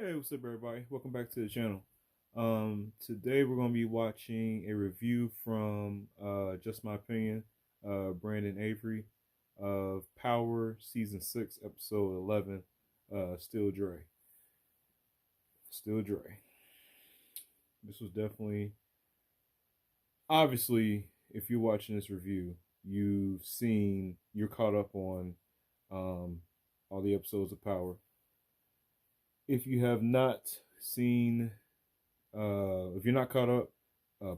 Hey, what's up, everybody? Welcome back to the channel. Today we're gonna be watching a review from Just My Opinion, Brandon Avery of Power Season 6, Episode 11, Still Dre. Still Dre. This was definitely, obviously, if you're watching this review, you're caught up on um, all the episodes of Power. If you have not seen if you're not caught up,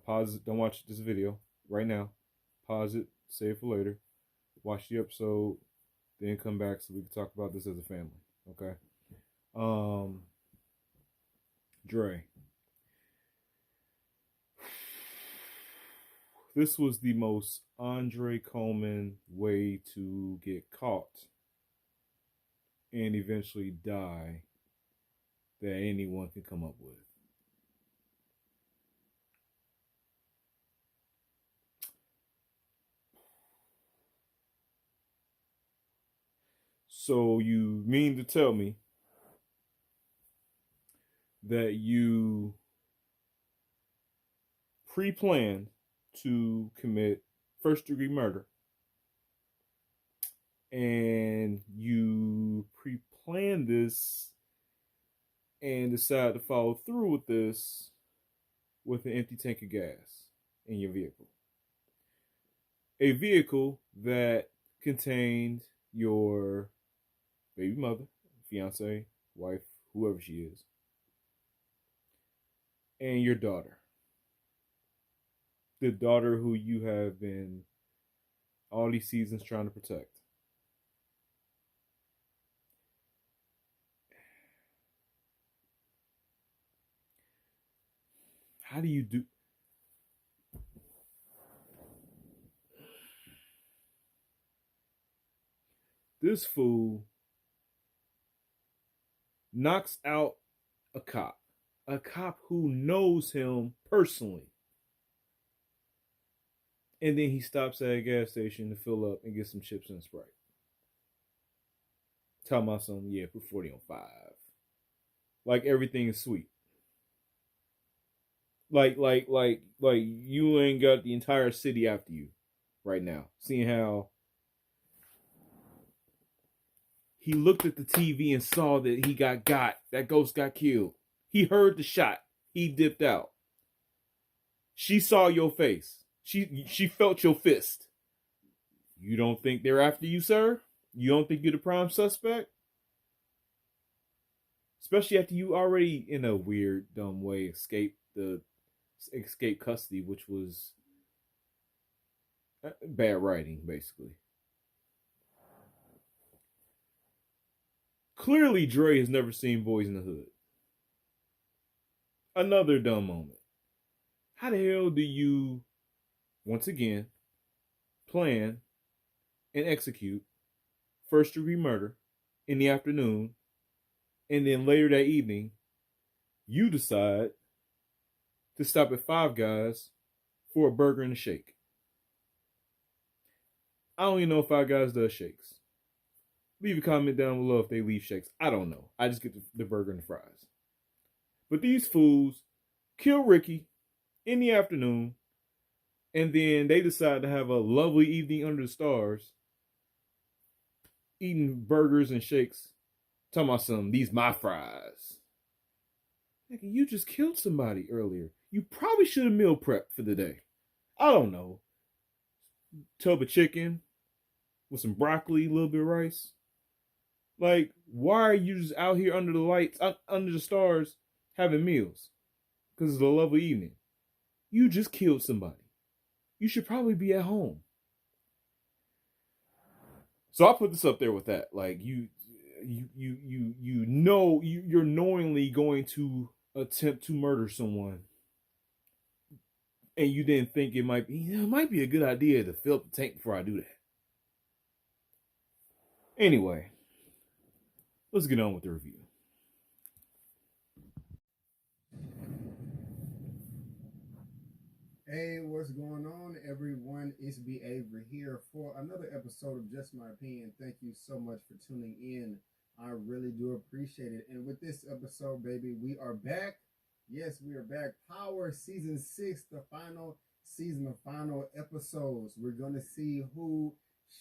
pause it. Don't watch this video right now. Pause it. Save it for later. Watch the episode, then come back so we can talk about this as a family. Okay. Um, Dre. This was the most Andre Coleman way to get caught and eventually die that anyone can come up with. So you mean to tell me that you pre-planned to commit first-degree murder, and you pre-planned this and decide to follow through with this with an empty tank of gas in your vehicle? A vehicle that contained your baby mother, fiance, wife, whoever she is, and your daughter. The daughter who you have been all these seasons trying to protect. How do you do? This fool knocks out a cop who knows him personally. And then he stops at a gas station to fill up and get some chips and Sprite. Tell my son, yeah, put 40 on 5. Like everything is sweet. Like you ain't got the entire city after you right now. Seeing how he looked at the TV and saw that he got, that ghost got killed. He heard the shot. He dipped out. She saw your face. She felt your fist. You don't think they're after you, sir? You don't think you're the prime suspect? Especially after you already, in a weird, dumb way, escape custody, which was bad writing, basically. Clearly, Dre has never seen Boys in the Hood. Another dumb moment. How the hell do you, once again, plan and execute first-degree murder in the afternoon, and then later that evening, you decide to stop at Five Guys for a burger and a shake? I don't even know if Five Guys does shakes. Leave a comment down below if they leave shakes. I don't know. I just get the burger and the fries. But these fools kill Ricky in the afternoon, and then they decide to have a lovely evening under the stars, eating burgers and shakes. Talking about these my fries. Nigga, you just killed somebody earlier. You probably should have meal prepped for the day. I don't know. Tub of chicken with some broccoli, a little bit of rice. Like, why are you just out here under the lights, under the stars, having meals? Because it's a lovely evening. You just killed somebody. You should probably be at home. So I put this up there with that. Like, you're knowingly going to attempt to murder someone, and you didn't think it might be a good idea to fill up the tank before I do that. Anyway, let's get on with the review. Hey, what's going on, everyone? It's B. Avery here for another episode of Just My Opinion. Thank you so much for tuning in I really do appreciate it. And with this episode, baby, we are back. Yes, we are back. Power season 6, the final season, the final episodes. We're gonna see who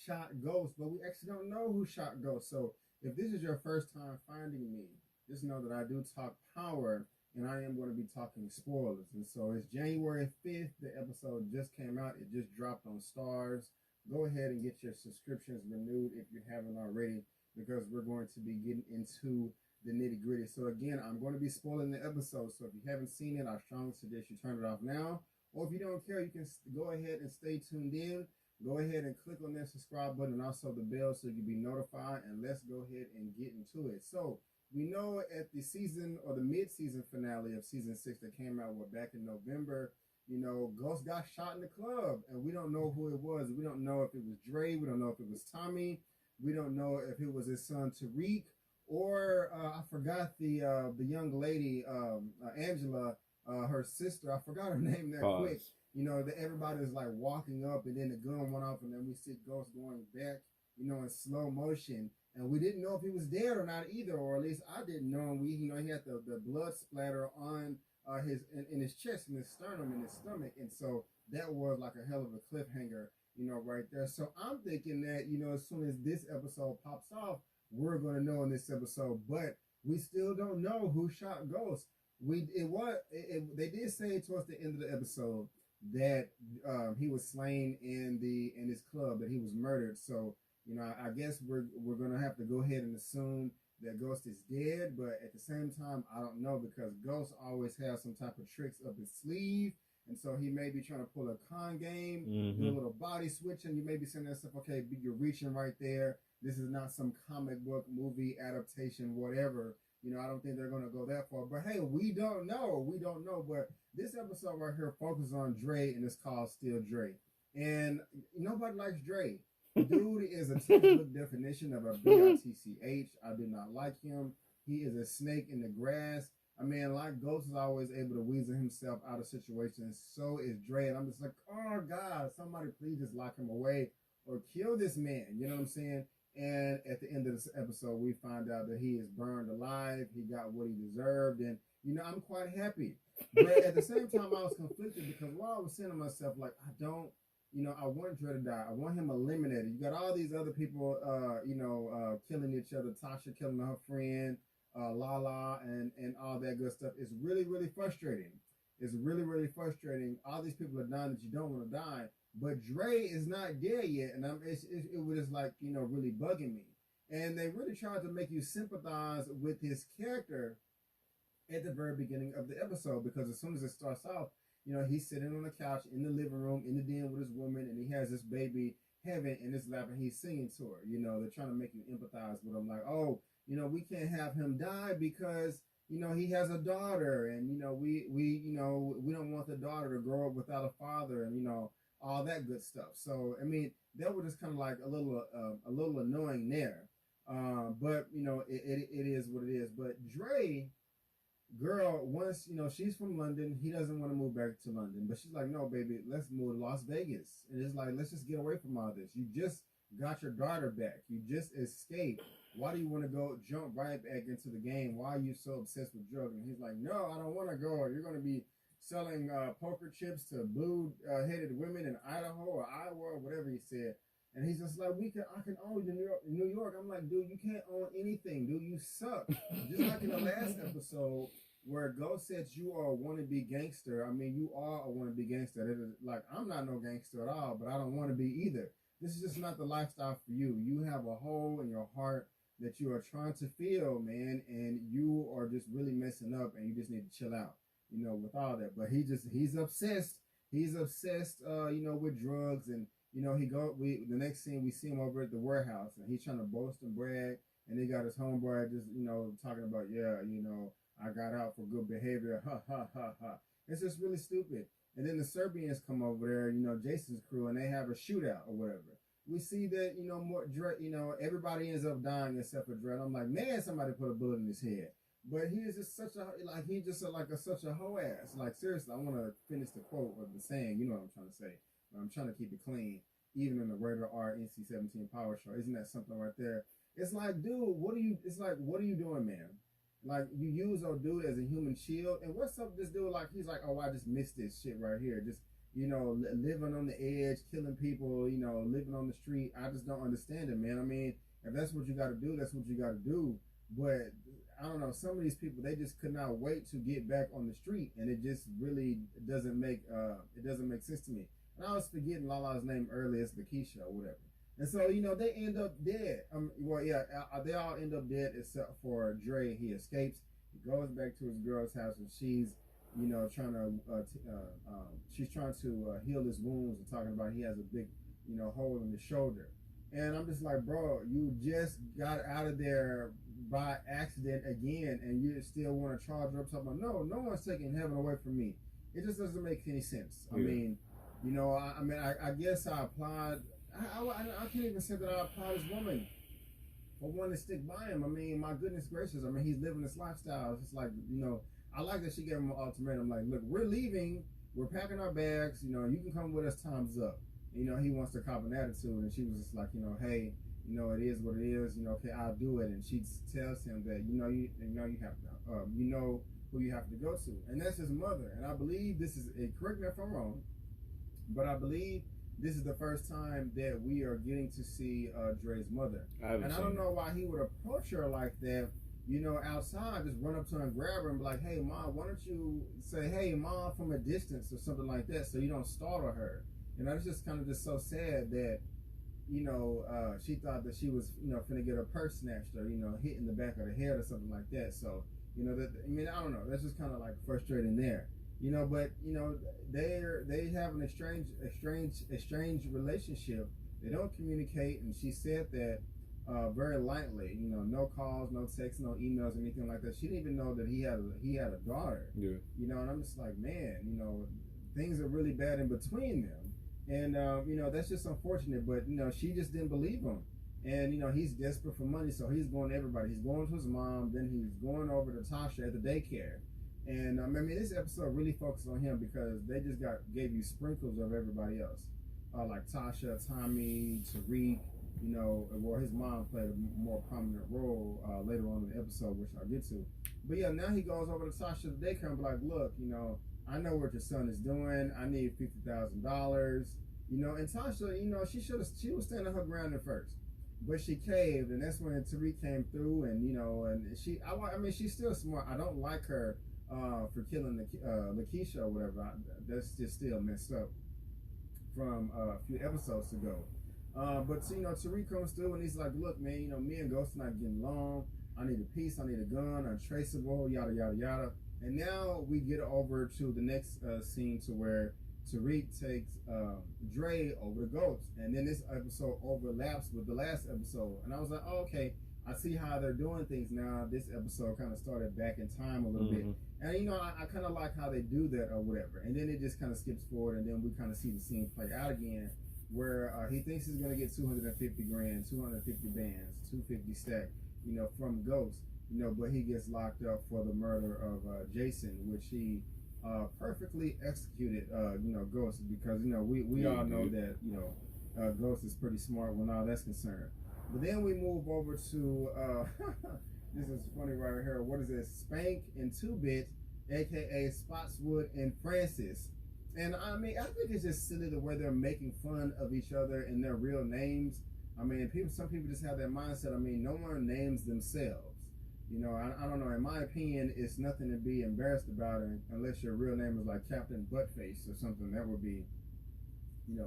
shot Ghost, but we actually don't know who shot Ghost. So if this is your first time finding me, just know that I do talk power, and I am going to be talking spoilers. And so it's January 5th. The episode just came out. It just dropped on Stars. Go ahead and get your subscriptions renewed if you haven't already, because we're going to be getting into the nitty gritty. So again, I'm going to be spoiling the episode. So if you haven't seen it, I strongly suggest you turn it off now. Or if you don't care, you can go ahead and stay tuned in. Go ahead and click on that subscribe button and also the bell so you can be notified. And let's go ahead and get into it. So we know at the season or the mid-season finale of season 6 that came out back in November, Ghost got shot in the club, and we don't know who it was. We don't know if it was Dre. We don't know if it was Tommy. We don't know if it was his son Tariq, or I forgot the young lady, Angela, her sister. I forgot her name that quick. That everybody was like walking up, and then the gun went off, and then we see Ghost going back, in slow motion. And we didn't know if he was dead or not either, or at least I didn't know. He had the blood splatter on in his chest, in his sternum, in his stomach, and so that was like a hell of a cliffhanger, right there. So I'm thinking that as soon as this episode pops off, we're gonna know in this episode, but we still don't know who shot Ghost. They did say towards the end of the episode that he was slain in his club, that he was murdered. So I guess we're gonna have to go ahead and assume that Ghost is dead, but at the same time, I don't know, because Ghost always has some type of tricks up his sleeve, and so he may be trying to pull a con game, do a little body switching. You may be saying to yourself, okay, you're reaching right there. This is not some comic book movie adaptation, whatever. I don't think they're gonna go that far. But hey, we don't know. We don't know. But this episode right here focuses on Dre, and it's called Still Dre. And nobody likes Dre. Dude is a textbook definition of a bitch. I do not like him. He is a snake in the grass. I mean, like Ghost is always able to weasel himself out of situations. So is Dre. And I'm just like, oh God, somebody please just lock him away or kill this man. You know what I'm saying? And at the end of this episode, we find out that he is burned alive. He got what he deserved. And, I'm quite happy. But at the same time, I was conflicted, because while I was saying to myself, like, I want Dre to die. I want him eliminated. You got all these other people, killing each other. Tasha killing her friend, Lala, and all that good stuff. It's really, really frustrating. It's really, really frustrating. All these people are dying that you don't want to die. But Dre is not dead yet, and it was just like, really bugging me. And they really tried to make you sympathize with his character at the very beginning of the episode, because as soon as it starts off, he's sitting on the couch in the living room in the den with his woman, and he has this baby Heaven in his lap, and he's singing to her. They're trying to make you empathize with him, like, oh, we can't have him die because he has a daughter, and we don't want the daughter to grow up without a father, and all that good stuff. So I mean, that was just kind of like a little annoying there. But it is what it is. But Dre, girl, once she's from London, he doesn't want to move back to London, but she's like, no, baby, let's move to Las Vegas. And it's like, let's just get away from all this. You just got your daughter back. You just escaped. Why do you want to go jump right back into the game? Why are you so obsessed with drugs? And he's like, no, I don't want to go. You're going to be selling poker chips to blue-headed women in Idaho or Iowa or whatever he said. And he's just like, I can own New York. I'm like, dude, you can't own anything, dude. You suck. Just like in the last episode where Ghost said you are a wannabe gangster. I mean, you are a wannabe gangster. It is like, I'm not no gangster at all, but I don't want to be either. This is just not the lifestyle for you. You have a hole in your heart that you are trying to fill, man, and you are just really messing up, and you just need to chill out, with all that. But he's obsessed. He's obsessed, with drugs, and the next scene we see him over at the warehouse, and he's trying to boast and brag, and he got his homeboy just, talking about, I got out for good behavior, ha, ha, ha, ha. It's just really stupid. And then the Serbians come over there, Jason's crew, and they have a shootout or whatever. We see that, more Dre, everybody ends up dying except for Dre. I'm like, man, somebody put a bullet in his head. But he is just such a hoe ass. Like, seriously, I want to finish the quote of the saying, you know what I'm trying to say. I'm trying to keep it clean, even in the rated R NC-17 Power Show. Isn't that something right there? It's like, dude, what are you doing, man? Like, you use old dude as a human shield, and what's up with this dude? Like, he's like, oh, I just missed this shit right here. Just, living on the edge, killing people, living on the street. I just don't understand it, man. I mean, if that's what you got to do, that's what you got to do. But I don't know, some of these people, they just could not wait to get back on the street, and it just really doesn't make sense to me. And I was forgetting Lala's name earlier. It's Lakeisha or whatever. And so, they end up dead. They all end up dead except for Dre. He escapes. He goes back to his girl's house, and she's, she's trying to heal his wounds and talking about he has a big, hole in his shoulder. And I'm just like, bro, you just got out of there by accident again, and you still want to charge her up something. No one's taking heaven away from me. It just doesn't make any sense. Yeah. I guess I applied. I can't even say that I applaud this woman for wanting to stick by him. I mean, my goodness gracious. I mean, he's living this lifestyle. It's just like, I like that she gave him an ultimatum. Like, look, we're leaving. We're packing our bags. You can come with us. Time's up. He wants to cop an attitude. And she was just like, hey, it is what it is. Okay, I'll do it. And she tells him that, you have to, who you have to go to. And that's his mother. And I believe this is, correct me if I'm wrong, but I believe this is the first time that we are getting to see Dre's mother. I don't know why he would approach her like that, outside, just run up to her and grab her and be like, hey, Mom, why don't you say, hey, Mom, from a distance or something like that, so you don't startle her. It's just kind of just so sad that, she thought that she was, finna get her purse snatched or, hit in the back of the head or something like that. So, I don't know. That's just kind of like frustrating there. But they have an estranged relationship. They don't communicate, and she said that very lightly. No calls, no texts, no emails, anything like that. She didn't even know that he had a daughter. Yeah. And I'm just like, man, things are really bad in between them, and that's just unfortunate. But she just didn't believe him, and he's desperate for money, so he's going to everybody. He's going to his mom, then he's going over to Tasha at the daycare. And this episode really focused on him because they just gave you sprinkles of everybody else, like Tasha, Tommy, Tariq. His mom played a more prominent role later on in the episode, which I'll get to. But yeah, now he goes over to Tasha the daycare and be like, look, I know what your son is doing. I need $50,000. And Tasha, she was standing her ground at first, but she caved, and that's when Tariq came through, and and she's still smart. I don't like her for killing Lakeisha or whatever. That's just still messed up from a few episodes ago. But Tariq comes through and he's like, look, man, me and Ghost are not getting along. I need a piece, I need a gun, untraceable, yada, yada, yada. And now we get over to the next scene to where Tariq takes Dre over to Ghost. And then this episode overlaps with the last episode. And I was like, oh, okay, I see how they're doing things now. This episode kind of started back in time a little bit. And, I kind of like how they do that or whatever. And then it just kind of skips forward, and then we kind of see the scene play out again where he thinks he's going to get 250 grand, 250 bands, 250 stack, from Ghost, but he gets locked up for the murder of Jason, which he perfectly executed, Ghost, because, we all know that, Ghost is pretty smart when all that's concerned. But then we move over to, this is funny right here, what is it, Spank and 2-Bit, a.k.a. Spotswood and Francis. And I think it's just silly the way they're making fun of each other and their real names. Some people just have that mindset. No one names themselves. I don't know. In my opinion, it's nothing to be embarrassed about unless your real name is like Captain Buttface or something. That would be,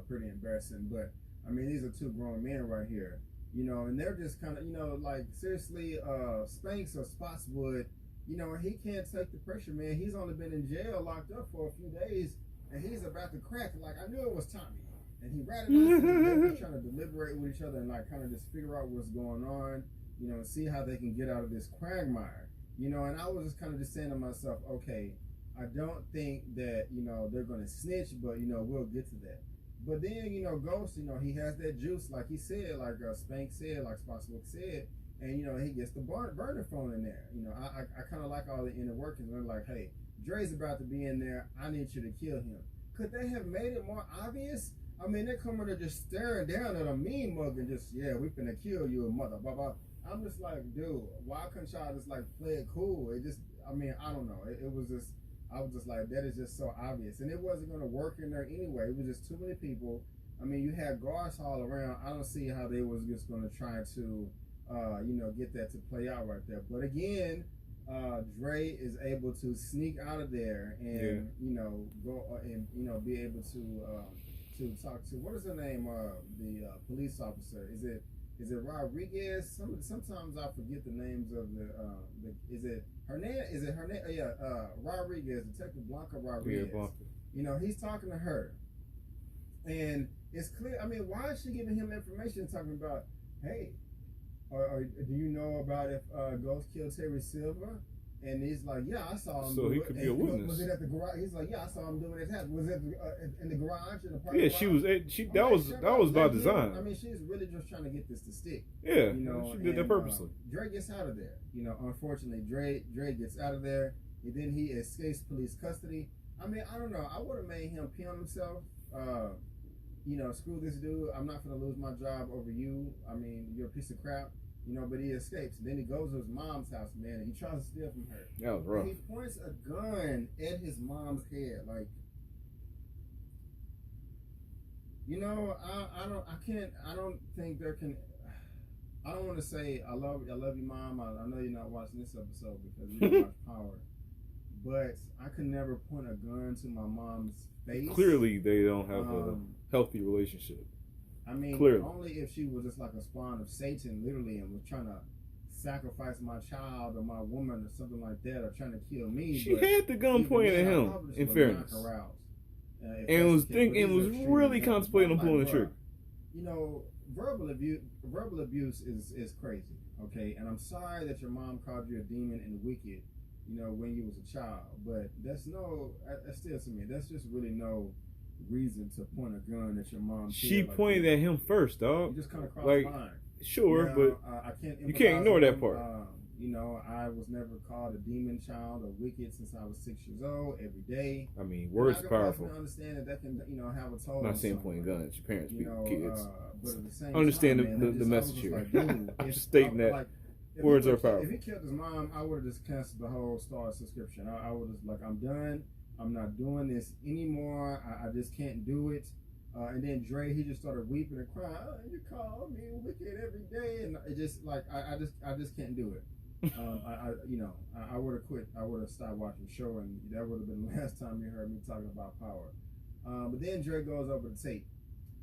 pretty embarrassing. But, these are two grown men right here. And they're just kind of, like, seriously, Spanks or Spotswood, he can't take the pressure, man. He's only been in jail, locked up for a few days, and he's about to crack. Like, I knew it was Tommy. And he ratted off, and they're trying to deliberate with each other and, like, kind of just figure out what's going on, and see how they can get out of this quagmire. And I was just kind of just saying to myself, okay, I don't think that, they're going to snitch, but, we'll get to that. But then, Ghost, he has that juice, like he said, like Spank said, like Spotswood said, and, he gets the burner phone in there. I kind of like all the inner workings. They're like, hey, Dre's about to be in there. I need you to kill him. Could they have made it more obvious? They're coming to just staring down at a mean mug and just, yeah, we finna kill you, mother, blah, blah. I'm just like, dude, why couldn't y'all just like play it cool? It just, I mean, I don't know. It was just, I was just like, that is just so obvious, and it wasn't going to work in there anyway. It was just too many people. I mean, you had guards all around. I don't see how they was just going to try to, get that to play out right there. But again, Dre is able to sneak out of there and go and be able to talk to, what is the name of the police officer? Is it Rodriguez? Sometimes I forget the names of the is it Hernandez? Is it Hernandez? Rodriguez, Detective Blanca Rodriguez. Yeah, Blanca. He's talking to her, and it's clear. I mean, why is she giving him information talking about, hey, or do you know about if Ghost killed Terry Silver? And he's like, yeah, I saw him. So he could be a witness. Was it at the garage? He's like, yeah, I saw him doing it. Was it in the garage in the parking Yeah, lot? that was by design. I mean, she's really just trying to get this to stick. Yeah, she did that purposely. Dre gets out of there. Unfortunately, Dre gets out of there, and then he escapes police custody. I mean, I don't know. I would have made him pee on himself. Screw this dude. I'm not going to lose my job over you. I mean, you're a piece of crap. But he escapes. And then he goes to his mom's house, man, and he tries to steal from her. That was rough. And he points a gun at his mom's head. Like, I don't think there can, I don't want to say, I love you, Mom. I know you're not watching this episode because you don't watch Power. But I could never point a gun to my mom's face. Clearly, they don't have a healthy relationship. I mean, clearly. Only if she was just like a spawn of Satan, literally, and was trying to sacrifice my child or my woman or something like that, or trying to kill me. She had the gun pointed at him, in fairness. And was really contemplating on pulling the trigger. Verbal abuse is crazy, okay? And I'm sorry that your mom called you a demon and wicked, when you was a child. But that's still to me, that's just really no reason to point a gun at your mom. She pointed at him first, dog. You just kind of crossed the line. Sure, but you can't ignore that part. I was never called a demon child or wicked since I was 6 years old. Every day. I mean, words are powerful. I understand that can have a toll. I'm not saying pointing guns at your parents, kids. But at the same I understand time, the message here. Like, dude, I'm just stating that words are powerful. If he killed his mom, I would have just canceled the whole Star subscription. I would have like, I'm done. I'm not doing this anymore. I just can't do it. And then Dre, he just started weeping and crying. Oh, you call me wicked every day, and it just like I just can't do it. I would have quit. I would have stopped watching the show, and that would have been the last time you heard me talking about Power. But then Dre goes over to Tate,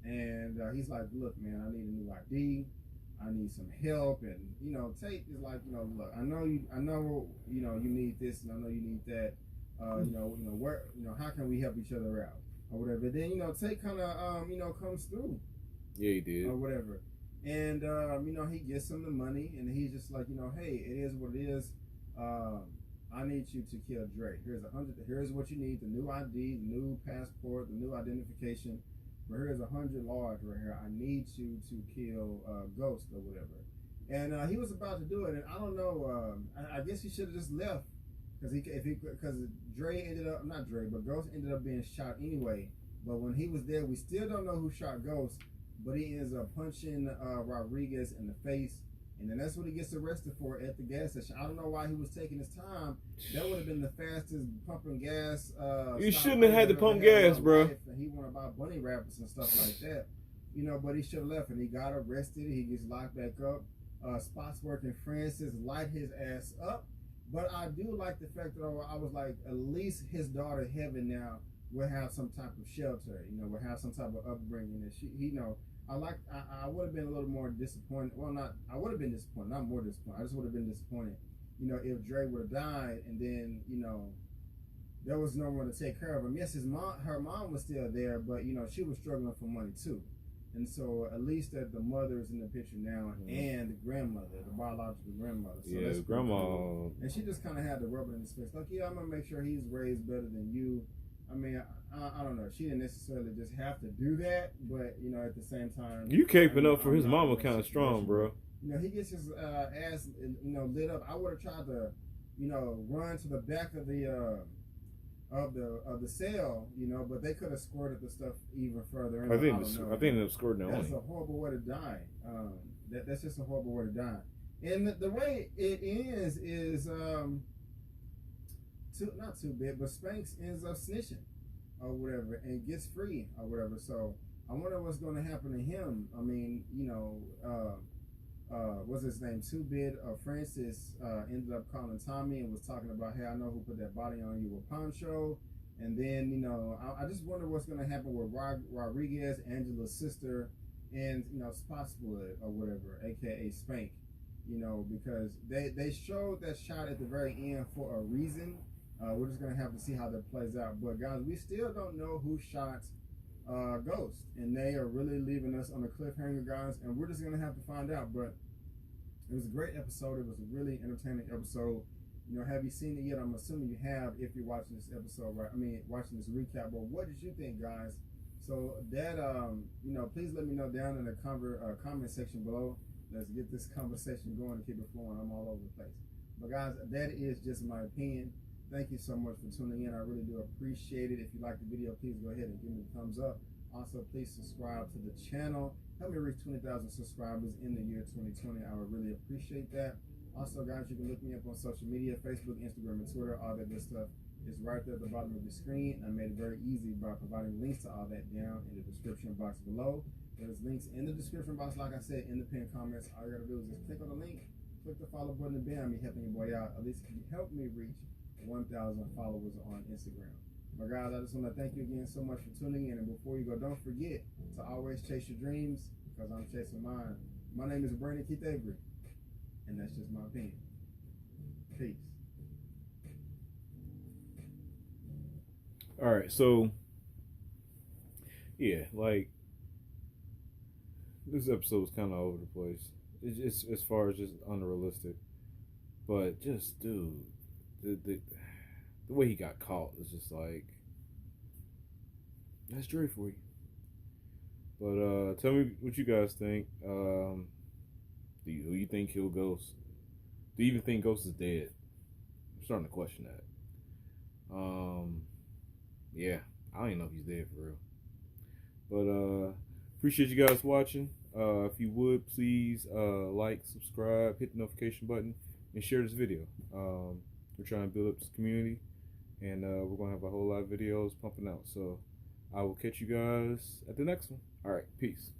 and he's like, "Look, man, I need a new ID. I need some help." And Tate is like, "Look, I know you need this, and I know you need that. How can we help each other out or whatever?" Then Tate kind of comes through. Yeah, he did. Or whatever, and he gets him the money, and he's just like, hey, it is what it is. I need you to kill Dre. Here's what you need: the new ID, the new passport, the new identification. But here's 100 large right here. I need you to kill Ghost or whatever. And he was about to do it, and I don't know. I guess he should have just left. Because Dre ended up, not Dre, but Ghost ended up being shot anyway. But when he was there, we still don't know who shot Ghost, but he ends up punching Rodriguez in the face, and then that's what he gets arrested for at the gas station. I don't know why he was taking his time. That would have been the fastest pumping gas. You shouldn't have had to pump gas, bro. And he wanted to buy bunny rabbits and stuff like that, but he should have left, and he got arrested. He gets locked back up. Spotsworth and Francis light his ass up. But I do like the fact that I was like, at least his daughter Heaven now will have some type of shelter, will have some type of upbringing. And she, I would have been a little more disappointed. Well, I would have been disappointed, not more disappointed. I just would have been disappointed, if Dre would have died and then, there was no one to take care of him. Yes, her mom was still there, but she was struggling for money too. And so at least that the mother is in the picture now, and the grandmother, the biological grandmother. So yeah, grandma. Cool. And she just kind of had the rubber in his face. Like, yeah, I'm going to make sure he's raised better than you. I mean, I don't know. She didn't necessarily just have to do that, but, at the same time. You caping up for his mama kind of strong, bro. He gets his ass, lit up. I would have tried to, run to the back of the cell, but they could have squirted the stuff even further. I think they squirted it. That's a horrible way to die. That's just a horrible way to die. And the way it ends is not too big, but Spanx ends up snitching or whatever and gets free or whatever. So I wonder what's going to happen to him. I mean, what's his name? 2-Bit Francis ended up calling Tommy and was talking about, hey, I know who put that body on you with Poncho. And then, I just wonder what's going to happen with Rodriguez, Angela's sister, and, Spotswood or whatever, aka Spank, because they showed that shot at the very end for a reason. We're just going to have to see how that plays out. But, guys, we still don't know who shot Ghost. And they are really leaving us on a cliffhanger, guys. And we're just going to have to find out. But it was a great episode. It was a really entertaining episode. Have you seen it yet? I'm assuming you have if you're watching this episode, right? I mean, watching this recap. But what did you think, guys? So that, please let me know down in the comment section below. Let's get this conversation going and keep it flowing. I'm all over the place. But guys, that is just my opinion. Thank you so much for tuning in. I really do appreciate it. If you like the video, please go ahead and give me a thumbs up. Also, please subscribe to the channel. Help me reach 20,000 subscribers in the year 2020. I would really appreciate that. Also, guys, you can look me up on social media, Facebook, Instagram, and Twitter. All that good stuff is right there at the bottom of the screen. I made it very easy by providing links to all that down in the description box below. There's links in the description box, like I said, in the pinned comments. All you gotta do is just click on the link, click the follow button, and bam, you're helping your boy out. At least you help me reach 1,000 followers on Instagram. But guys, I just want to thank you again so much for tuning in. And before you go, don't forget to always chase your dreams, because I'm chasing mine. My name is Brandon Keith Avery, and that's just my opinion. Peace. All right, so yeah, like this episode was kind of all over the place. It's just as far as just unrealistic, but just dude, the way he got caught is just like, that's Dre for you. But tell me what you guys think. Who you think killed Ghost? Do you even think Ghost is dead? I'm starting to question that. Yeah, I don't even know if he's dead for real. But appreciate you guys watching. If you would, please like, subscribe, hit the notification button, and share this video. We're trying to build up this community, and we're going to have a whole lot of videos pumping out. So I will catch you guys at the next one. All right, peace.